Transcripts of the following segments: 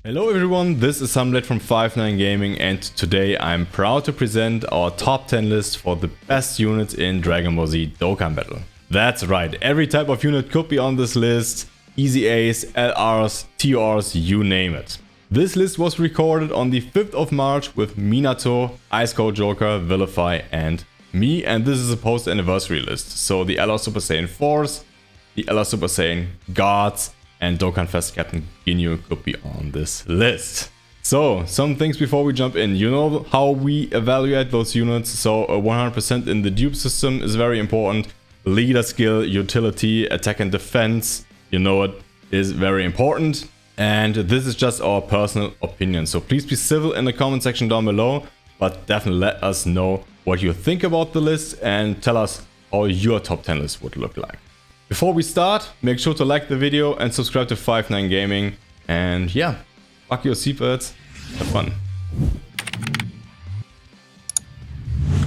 Hello everyone, this is Sunblade from 59 Gaming, and today I'm proud to present our top 10 list for the best units in Dragon Ball Z Dokkan Battle. That's right, every type of unit could be on this list, Easy A's, LRs, TRs, you name it. This list was recorded on the 5th of March with Minato, Icecoldjoker, Villuhfy and me, and this is a post-anniversary list. So the LR Super Saiyan 4s, the LR Super Saiyan Gods, and Dokkan Fest Captain Ginyu could be on this list. So, some things before we jump in. You know how we evaluate those units, so 100% in the dupe system is very important. Leader skill, utility, attack and defense, you know it, is very important. And this is just our personal opinion, so please be civil in the comment section down below, but definitely let us know what you think about the list and tell us how your top 10 list would look like. Before we start, make sure to like the video and subscribe to 59 Gaming. And yeah, fuck your seatbelts, have fun.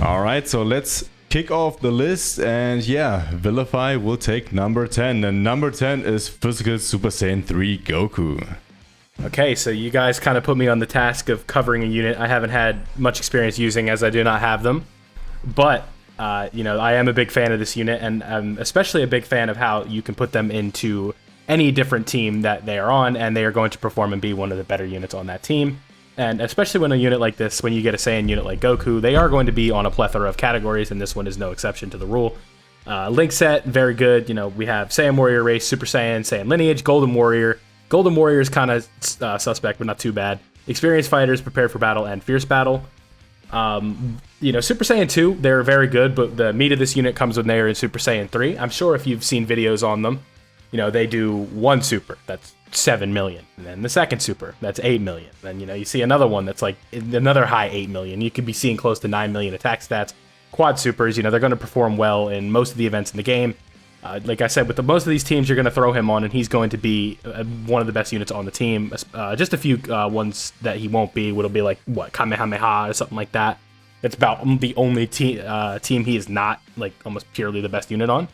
Alright, so let's kick off the list, and yeah, Villuhfy will take number 10. And number 10 is Physical Super Saiyan 3 Goku. Okay, so you guys kind of put me on the task of covering a unit I haven't had much experience using, as I do not have them. But you know, I am a big fan of this unit, and I'm especially a big fan of how you can put them into any different team that they are on, and they are going to perform and be one of the better units on that team. And especially when a unit like this, when you get a Saiyan unit like Goku, they are going to be on a plethora of categories, and this one is no exception to the rule. Link set, very good. You know, we have Saiyan Warrior race, Super Saiyan, Saiyan lineage, Golden Warrior. Golden Warrior is kind of suspect, but not too bad. Experienced fighters, prepared for battle, and fierce battle. You know, Super Saiyan 2, they're very good, but the meat of this unit comes when they're in Super Saiyan 3. I'm sure if you've seen videos on them, you know, they do one super, that's 7 million. And then the second super, that's 8 million. Then, you know, you see another one that's like another high 8 million. You could be seeing close to 9 million attack stats. Quad supers, you know, they're going to perform well in most of the events in the game. Like I said, with most of these teams, you're going to throw him on, and he's going to be one of the best units on the team. Just a few ones that he won't be, would be like, what, Kamehameha or something like that. It's about the only team he is not, like, almost purely the best unit on.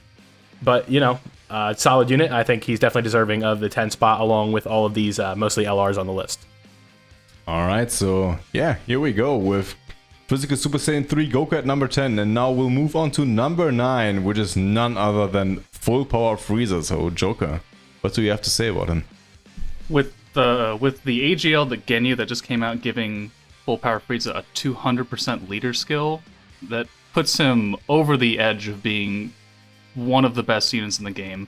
But, you know, solid unit. I think he's definitely deserving of the 10 spot, along with all of these mostly LRs on the list. Alright, so yeah, here we go with Physical Super Saiyan 3 Goku at number 10, and now we'll move on to number 9, which is none other than Full Power Frieza. So Joker, what do you have to say about him? With the AGL, the Ginyu that just came out giving Full Power Frieza a 200% leader skill, that puts him over the edge of being one of the best units in the game.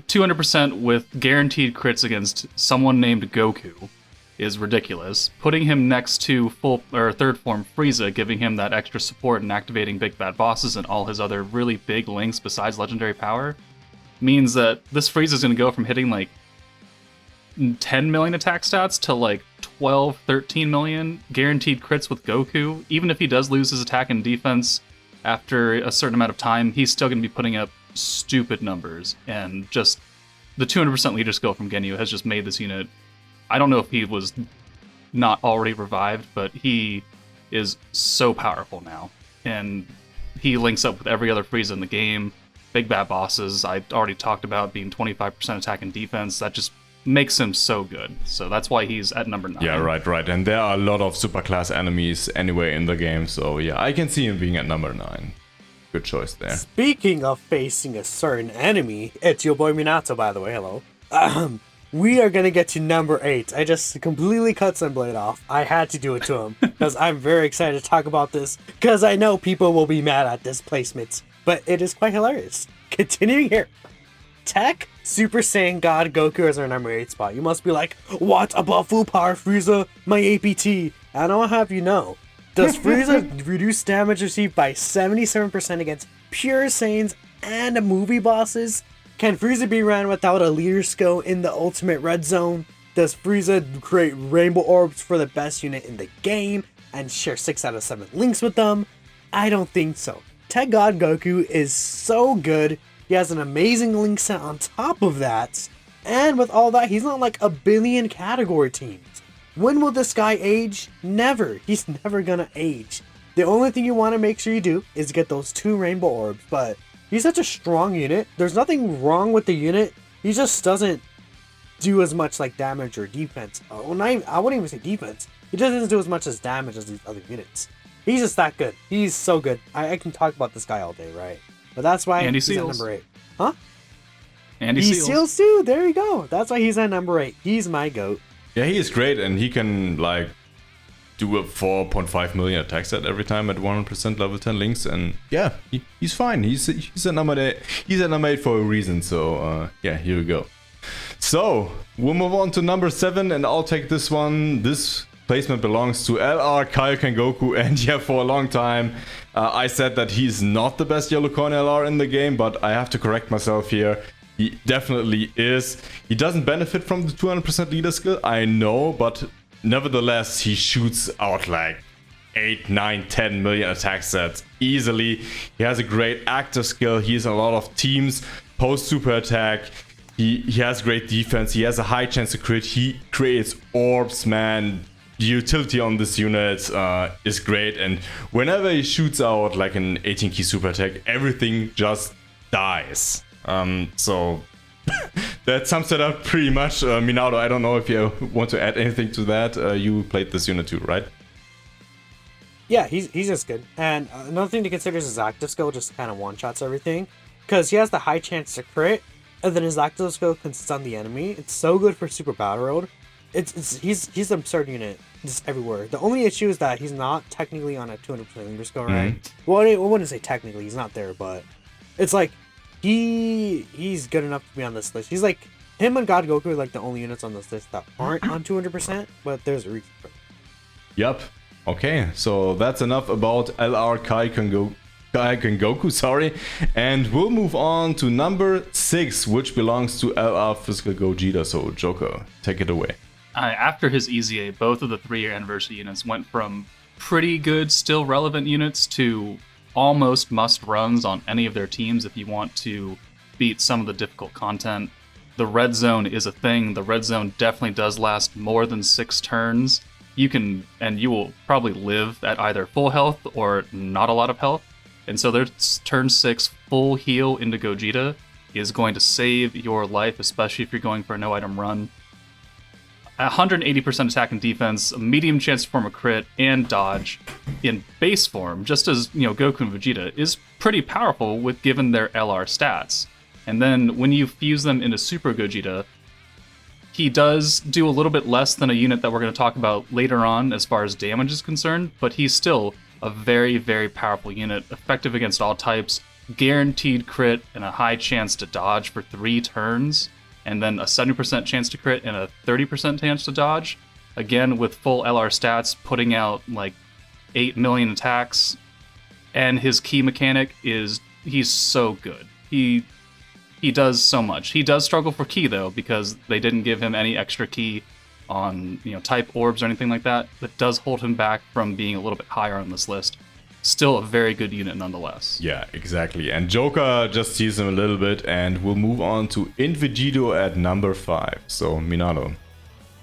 200% with guaranteed crits against someone named Goku is ridiculous. Putting him next to third form Frieza, giving him that extra support and activating big bad bosses and all his other really big links besides legendary power, means that this Frieza is going to go from hitting like 10 million attack stats to like 12, 13 million guaranteed crits with Goku. Even if he does lose his attack and defense after a certain amount of time, he's still going to be putting up stupid numbers. And just the 200% leader skill from Ginyu has just made this unit, I don't know if he was not already revived, but he is so powerful now. And he links up with every other Frieza in the game. Big bad bosses, I already talked about being 25% attack and defense. That just makes him so good. So that's why he's at number 9. Yeah, right. And there are a lot of superclass enemies anyway in the game, so yeah, I can see him being at number 9. Good choice there. Speaking of facing a certain enemy, it's your boy Minato, by the way, hello. We are gonna get to number 8. I just completely cut Sunblade off. I had to do it to him, because I'm very excited to talk about this, because I know people will be mad at this placement, but it is quite hilarious. Continuing here. Tech Super Saiyan God Goku is our number 8 spot. You must be like, what about Full Power Frieza, my APT? And I'll have you know, does Frieza reduce damage received by 77% against pure Saiyans and movie bosses? Can Frieza be ran without a leader skill in the ultimate red zone? Does Frieza create rainbow orbs for the best unit in the game and share 6 out of 7 links with them? I don't think so. Tech God Goku is so good. He has an amazing link set on top of that. And with all that, he's not like a billion category teams. When will this guy age? Never. He's never gonna age. The only thing you want to make sure you do is get those 2 rainbow orbs, but he's such a strong unit. There's nothing wrong with the unit. He just doesn't do as much like damage or defense. Well, I wouldn't even say defense. He doesn't do as much as damage as these other units. He's just that good. He's so good. I can talk about this guy all day, right? But that's why he's at number 8. Huh? And he seals too. There you go. That's why he's at number 8. He's my GOAT. Yeah, he is great, and he can like do a 4.5 million attack set every time at 100% level 10 links, and yeah, he's fine. He's at number 8. He's at number 8 for a reason. So yeah, here we go. So we'll move on to number 7, and I'll take this one. This placement belongs to LR Kaioken Goku, and yeah, for a long time I said that he's not the best yellow coin LR in the game, but I have to correct myself here. He definitely is. He doesn't benefit from the 200% leader skill, I know, but nevertheless, he shoots out like 8, 9, 10 million attack sets easily. He has a great active skill. He has a lot of teams post super attack. He has great defense. He has a high chance to crit. He creates orbs, man. The utility on this unit is great, and whenever he shoots out like an 18 key super attack, everything just dies. So that sums it up pretty much. Minato, I don't know if you want to add anything to that. You played this unit too, right? Yeah, he's just good. And another thing to consider is his active skill just kind of one-shots everything. Because he has the high chance to crit, and then his active skill can stun the enemy. It's so good for Super Battle Road. He's an absurd unit just everywhere. The only issue is that he's not technically on a 200% leader skill, right? Well, I wouldn't say technically, he's not there, but it's like he's good enough to be on this list. He's like, him and God Goku are like the only units on this list that aren't on 200%, but there's a reason for it. Yep. Okay, so that's enough about LR Kaioken Goku, sorry. And we'll move on to number 6, which belongs to LR Physical Gogeta. So Joker, take it away. After his EZA, both of the 3-year anniversary units went from pretty good, still relevant units to almost must runs on any of their teams if you want to beat some of the difficult content. The red zone is a thing. The red zone definitely does last more than 6 turns. You will probably live at either full health or not a lot of health. And so their turn 6 full heal into Gogeta is going to save your life, especially if you're going for a no item run. 180% attack and defense, a medium chance to form a crit, and dodge in base form, just as Goku and Vegeta, is pretty powerful with given their LR stats. And then when you fuse them into Super Gogeta, he does do a little bit less than a unit that we're going to talk about later on as far as damage is concerned, but he's still a very, very powerful unit, effective against all types, guaranteed crit, and a high chance to dodge for 3 turns. And then a 70% chance to crit and a 30% chance to dodge. Again, with full LR stats, putting out like 8 million attacks. And his key mechanic is, he's so good. He does so much. He does struggle for key though, because they didn't give him any extra key on type orbs or anything like that. That does hold him back from being a little bit higher on this list. Still a very good unit nonetheless. Yeah, exactly. And Joker just sees him a little bit, and we'll move on to INT Vegito at number 5. So, Minato.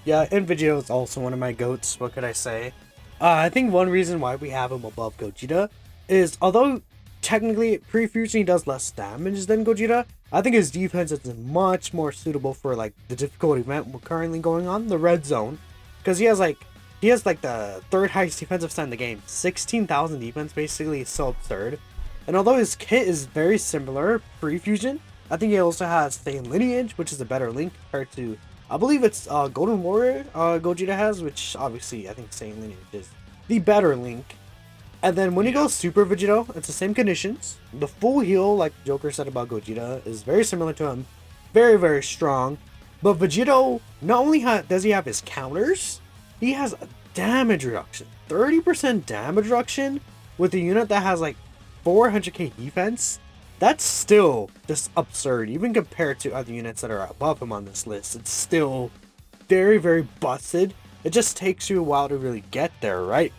Yeah, INT Vegito is also one of my GOATs. What could I say? I think one reason why we have him above Gogeta is, although technically pre-fusion he does less damage than Gogeta, I think his defense is much more suitable for like the difficult event we're currently going on, the red zone, because he has the 3rd highest defensive stat in the game. 16,000 defense basically is so absurd. And although his kit is very similar pre-fusion, I think he also has Saiyan Lineage, which is a better link compared to, I believe it's Golden Warrior Gogeta has, which obviously I think Saiyan Lineage is the better link. And then when he goes Super Vegito, it's the same conditions. The full heal, like Joker said about Gogeta, is very similar to him. Very, very strong. But Vegito, not only does he have his counters, he has a damage reduction. 30% damage reduction with a unit that has like 400k defense. That's still just absurd. Even compared to other units that are above him on this list, it's still very, very busted. It just takes you a while to really get there, right?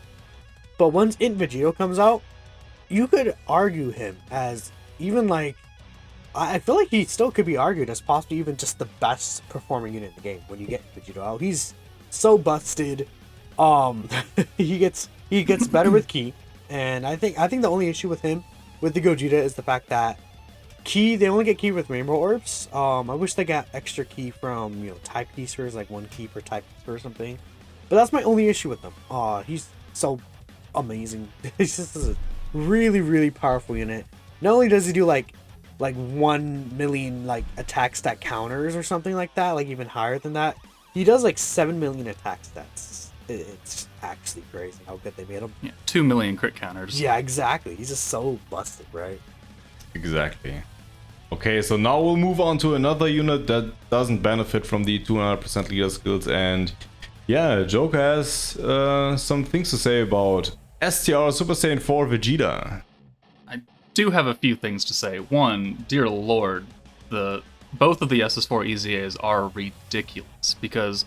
But once INT Vegito comes out, you could argue him as even like, I feel like he still could be argued as possibly even just the best performing unit in the game when you get Vegito out. He's so busted. He gets better with ki, and I think the only issue with him with the Gogeta is the fact that Key, they only get key with rainbow orbs. I wish they got extra key from, type key spheres, like 1 key per type sphere or something. But that's my only issue with them. He's so amazing. He's just a really, really powerful unit. Not only does he do like 1 million like attack stat counters or something like that, like even higher than that, he does like 7 million attack stats. It's actually crazy how good they made him. Yeah, 2 million crit counters. Yeah, exactly. He's just so busted, right? Exactly. Okay, so now we'll move on to another unit that doesn't benefit from the 200% leader skills, and yeah, Joker has some things to say about STR Super Saiyan 4 Vegeta. I do have a few things to say. One, dear lord, both of the SS4 EZAs are ridiculous, because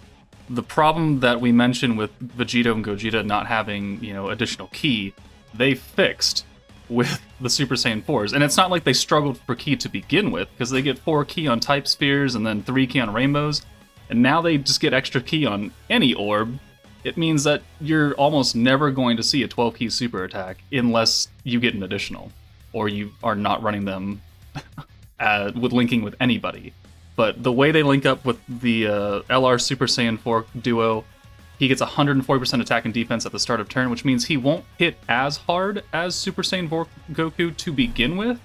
the problem that we mentioned with Vegeta and Gogeta not having, additional ki, they fixed with the Super Saiyan 4s. And it's not like they struggled for ki to begin with, because they get 4 ki on type spheres and then 3 ki on rainbows, and now they just get extra ki on any orb. It means that you're almost never going to see a 12 ki super attack unless you get an additional, or you are not running them with linking with anybody. But the way they link up with the LR Super Saiyan 4 duo, he gets 140% attack and defense at the start of turn, which means he won't hit as hard as Super Saiyan 4 Goku to begin with.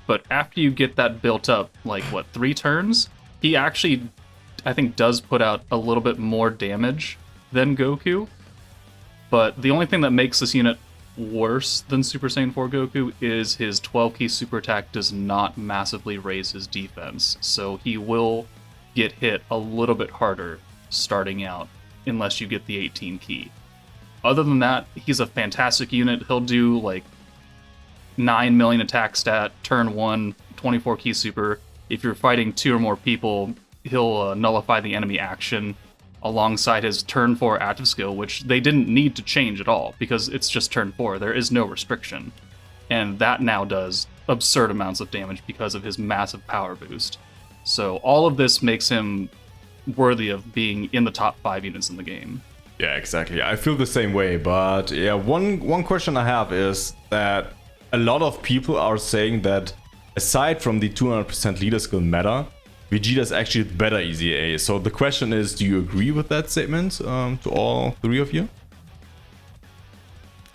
But after you get that built up, 3 turns, he actually, I think, does put out a little bit more damage than Goku. But the only thing that makes this unit worse than Super Saiyan 4 Goku is his 12 key super attack does not massively raise his defense, so he will get hit a little bit harder starting out unless you get the 18 key. Other than that, he's a fantastic unit. He'll do 9 million attack stat, turn 1, 24 key super. If you're fighting 2 or more people, he'll nullify the enemy action alongside his turn 4 active skill, which they didn't need to change at all because it's just turn 4. There is no restriction. And that now does absurd amounts of damage because of his massive power boost. So all of this makes him worthy of being in the top 5 units in the game. Yeah, exactly. I feel the same way, but yeah, one question I have is that a lot of people are saying that aside from the 200% leader skill meta, Vegeta is actually better EZA. So the question is, do you agree with that statement to all 3 of you?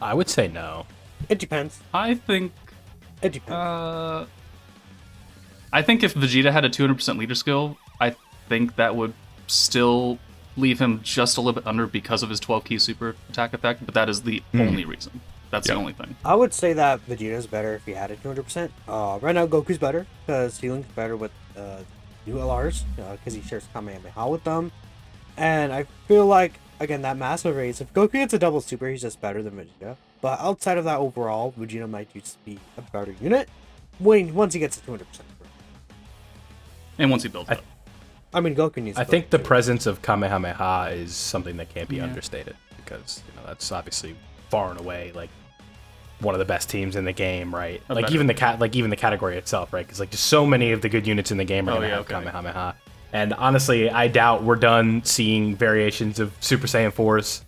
I would say no. It depends. I think It depends. I think if Vegeta had a 200% leader skill, I think that would still leave him just a little bit under because of his 12 key super attack effect, but that is the only reason. That's the only thing. I would say that Vegeta's better if he had a 200%. Right now, Goku's better because he links better with new LRs because he shares Kamehameha with them. And I feel like, again, that massive raise, if Goku gets a double super, he's just better than Vegeta. But outside of that overall, Vegeta might just be a better unit once he gets to 200%. And once he builds up. I mean, Goku needs. I think the presence of Kamehameha is something that can't be understated because that's obviously far and away one of the best teams in the game, right? Even the category itself, right? Because just so many of the good units in the game are gonna have Kamehameha. And honestly, I doubt we're done seeing variations of Super Saiyan 4s.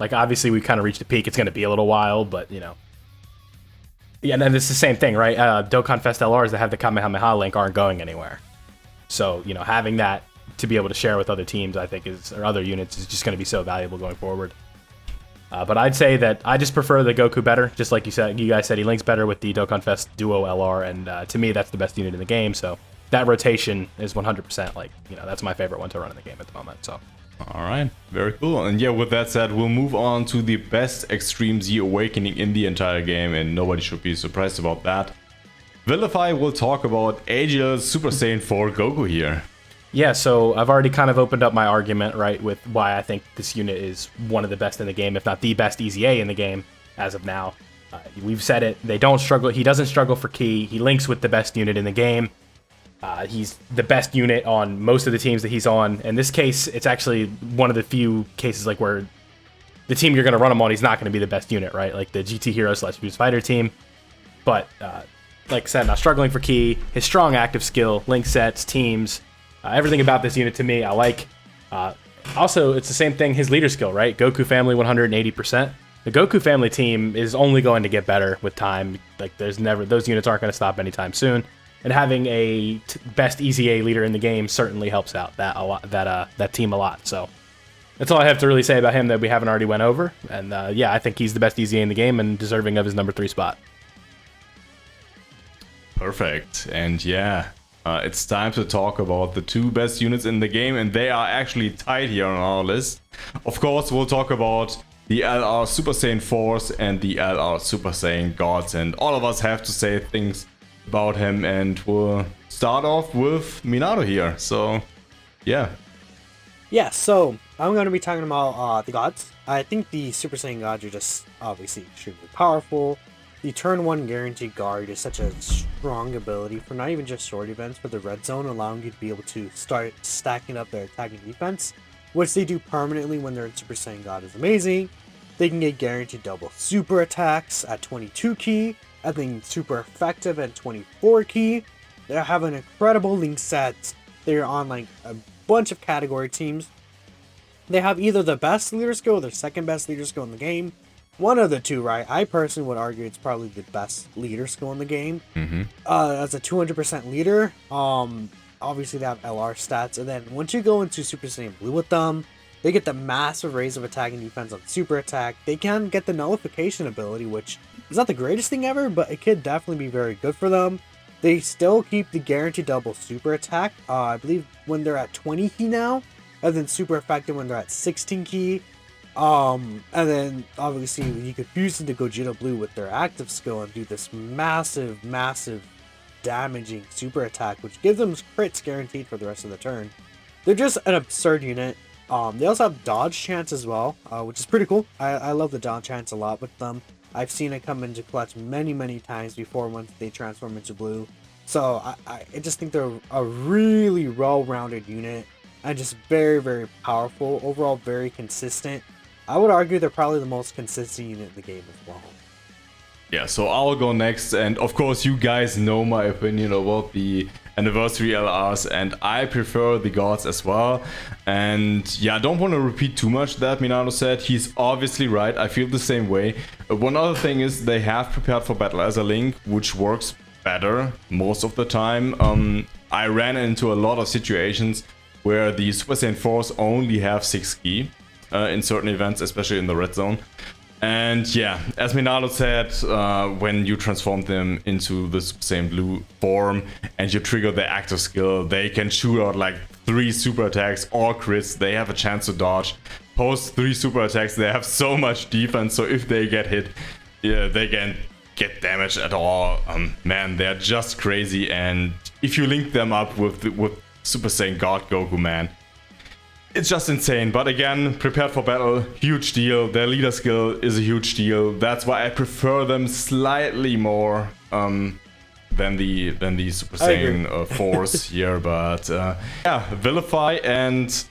Obviously, we kind of reached a peak. It's gonna be a little while, but yeah, and then it's the same thing, right? Dokkan Fest LRs that have the Kamehameha link aren't going anywhere. So, having that to be able to share with other teams, I think or other units is just going to be so valuable going forward. But I'd say that I just prefer the Goku better. Just like you guys said, he links better with the Dokkan Fest Duo LR, and to me, that's the best unit in the game. So that rotation is 100%. That's my favorite one to run in the game at the moment. So. All right, very cool. And yeah, with that said, we'll move on to the best Extreme Z Awakening in the entire game, and nobody should be surprised about that. Villuhfy will talk about AGL's Super Saiyan 4 Goku here. Yeah, so I've already kind of opened up my argument, right, with why I think this unit is one of the best in the game, if not the best EZA in the game as of now. We've said it, they don't struggle. He doesn't struggle for ki. He links with the best unit in the game. He's the best unit on most of the teams that he's on. In this case, it's actually one of the few cases where the team you're going to run him on, he's not going to be the best unit, right? Like the GT Hero / Fuse Fighter team. But like I said, not struggling for ki, his strong active skill, link sets, teams, everything about this unit to me, I like. Also, it's the same thing, his leader skill, right? Goku family 180%. The Goku family team is only going to get better with time. Those units aren't going to stop anytime soon. and having a best EZA leader in the game certainly helps out that team a lot. So that's all I have to really say about him that we haven't already went over. And yeah, I think he's the best EZA in the game and deserving of his number 3 spot. Perfect. And yeah, it's time to talk about the 2 best units in the game, and they are actually tied here on our list. Of course, we'll talk about the LR Super Saiyan Force and the LR Super Saiyan Gods, and all of us have to say things about him, and we'll start off with Minato here. So yeah. Yeah, so I'm going to be talking about the gods. I think the Super Saiyan gods are just obviously extremely powerful. The turn 1 guaranteed guard is such a strong ability for not even just short events, but the red zone, allowing you to be able to start stacking up their attack and defense, which they do permanently when they're in Super Saiyan God is amazing. They can get guaranteed double super attacks at 22 key, and then super effective at 24 key. They have an incredible link set. They're on like a bunch of category teams. They have either the best leader skill or the second best leader skill in the game. One of the two, right? I personally would argue it's probably the best leader skill in the game. As a 200% leader, obviously they have LR stats, and then once you go into Super Saiyan Blue with them, they get the massive raise of attack and defense on super attack. They can get the nullification ability, which is not the greatest thing ever, but it could definitely be very good for them. They still keep the guaranteed double super attack, I believe when they're at 20 key now, and then super effective when they're at 16 key. And then obviously you could fuse into Gogeta Blue with their active skill and do this massive damaging super attack, which gives them crits guaranteed for the rest of the turn. They're just an absurd unit. They also have dodge chance as well, which is pretty cool. I love the dodge chance a lot with them. I've seen it come into clutch many times before once they transform into blue. So I just think they're a really well-rounded unit and just very powerful. Overall, very consistent. I would argue they're probably the most consistent unit in the game as well. Yeah, so I'll go next, and of course you guys know my opinion about the anniversary LRs, and I prefer the gods as well. And yeah, I don't want to repeat too much that Minato said. He's obviously right. I feel the same way. One other thing is they have prepared for battle as a link, which works better most of the time. I ran into a lot of situations where the Super Saiyan Force only have 6 key in certain events, especially in the red zone. And yeah, as Minato said, when you transform them into the Super Saiyan Blue form and you trigger their active skill, they can shoot out like 3 super attacks or crits. They have a chance to dodge. Post 3 super attacks, they have so much defense, so if they get hit, yeah, they can get damage at all. Man, they're just crazy. And if you link them up with Super Saiyan God Goku, man, it's just insane. But again, prepared for battle, huge deal. Their leader skill is a huge deal. That's why I prefer them slightly more than the Super Saiyan Force here. But yeah, Villuhfy and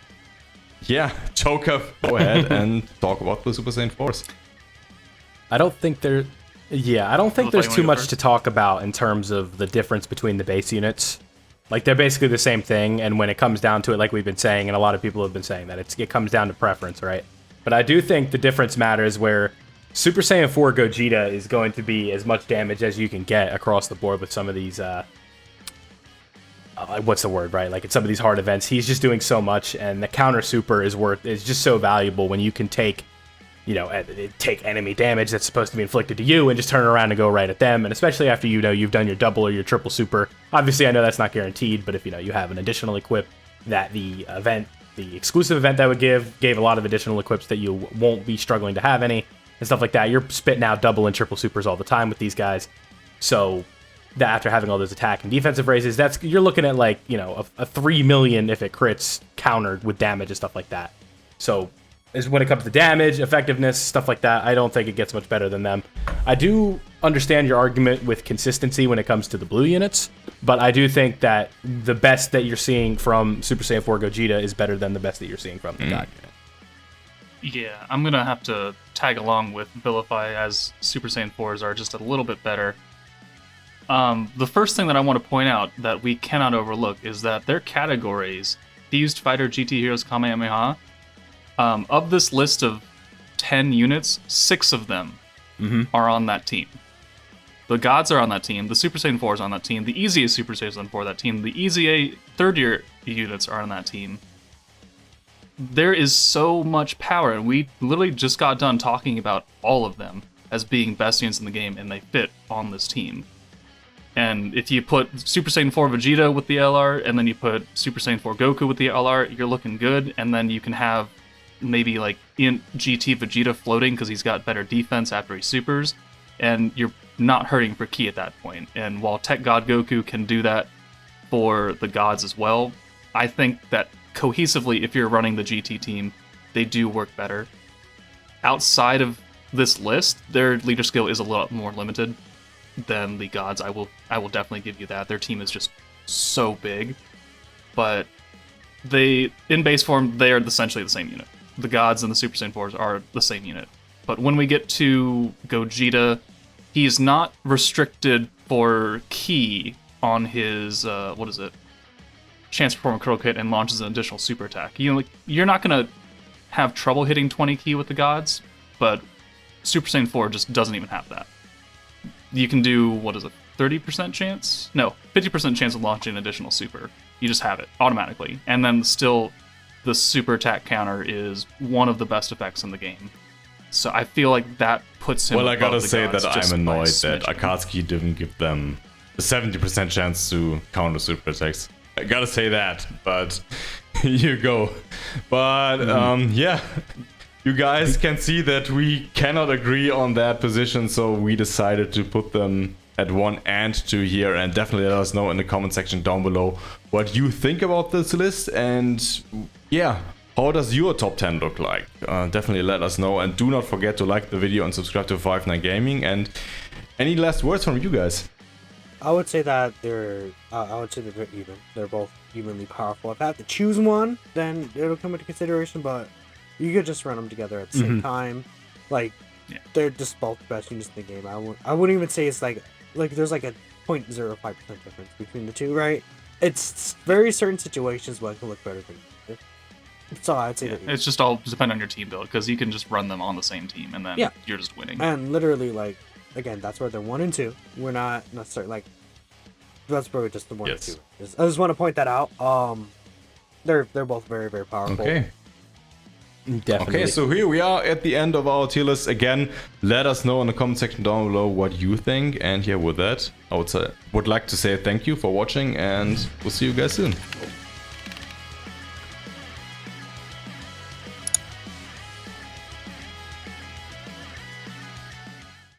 yeah, Joker, go ahead and talk about the Super Saiyan Force. I don't think there's too much to talk about in terms of the difference between the base units. Like, they're basically the same thing, and when it comes down to it, like we've been saying, and a lot of people have been saying, that it comes down to preference, right? But I do think the difference matters where Super Saiyan 4 Gogeta is going to be as much damage as you can get across the board with some of these, what's the word, right? Like, in some of these hard events, he's just doing so much, and the counter super is just so valuable when you can take enemy damage that's supposed to be inflicted to you and just turn around and go right at them. And especially after you've done your double or your triple super. Obviously, I know that's not guaranteed, but if you have an additional equip that the exclusive event that would gave a lot of additional equips that you won't be struggling to have any and stuff like that. You're spitting out double and triple supers all the time with these guys. So that after having all those attack and defensive raises, you're looking at like, a 3 million if it crits countered with damage and stuff like that. So is when it comes to damage, effectiveness, stuff like that, I don't think it gets much better than them. I do understand your argument with consistency when it comes to the blue units, but I do think that the best that you're seeing from Super Saiyan 4 Gogeta is better than the best that you're seeing from the God unit. Yeah, I'm going to have to tag along with Villuhfy, as Super Saiyan 4s are just a little bit better. The first thing that I want to point out that we cannot overlook is that their categories, Fused Fighter, GT Heroes, Kamehameha, of this list of 10 units, 6 of them are on that team. The gods are on that team. The Super Saiyan 4 is on that team. The easy Super Saiyan 4 that team. The easy A third year units are on that team. There is so much power, and we literally just got done talking about all of them as being best units in the game, and they fit on this team. And if you put Super Saiyan 4 Vegeta with the LR, and then you put Super Saiyan 4 Goku with the LR, you're looking good. And then you can have maybe like INT GT Vegeta floating because he's got better defense after he supers, and you're not hurting for ki at that point. And while Tech God Goku can do that for the gods as well, I think that cohesively, if you're running the GT team, they do work better. Outside of this list, their leader skill is a lot more limited than the gods. I will definitely give you that. Their team is just so big, but in base form, they are essentially the same unit. The gods and the Super Saiyan 4s are the same unit. But when we get to Gogeta, he's not restricted for ki on his chance to perform a critical hit and launches an additional super attack. You're not gonna have trouble hitting 20 ki with the gods, but Super Saiyan 4 just doesn't even have that. You can do, 30% chance? No, 50% chance of launching an additional super. You just have it automatically. And then still, the super attack counter is one of the best effects in the game. So I feel like that puts him. Well, I gotta above the say gods that just I'm by a annoyed that smidgen. Akatsuki didn't give them a 70% chance to counter super attacks. I gotta say that, but here you go. But yeah, you guys can see that we cannot agree on that position, so we decided to put them at 1 and 2 here, and definitely let us know in the comment section down below what you think about this list, and yeah, how does your top 10 look like? Definitely let us know, and do not forget to like the video and subscribe to 59 Gaming. And any last words from you guys? I would say that they're even. They're both evenly powerful. If I have to choose one, then it'll come into consideration, but you could just run them together at the same time. Like, they're just both the best units in the game. I wouldn't even say it's like there's like a 0.05% difference between the two, right? It's very certain situations where it can look better than the other. So I'd say that it's just all depend on your team build, because you can just run them on the same team and then you're just winning. And literally, like, again, that's where they're 1 and 2. We're not necessarily like that's probably just the 1 and 2. I just want to point that out. They're both very, very powerful. Okay. Definitely. Okay, so here we are at the end of our tier list. Again, let us know in the comment section down below what you think. And yeah, with that, I would like to say thank you for watching, and we'll see you guys soon.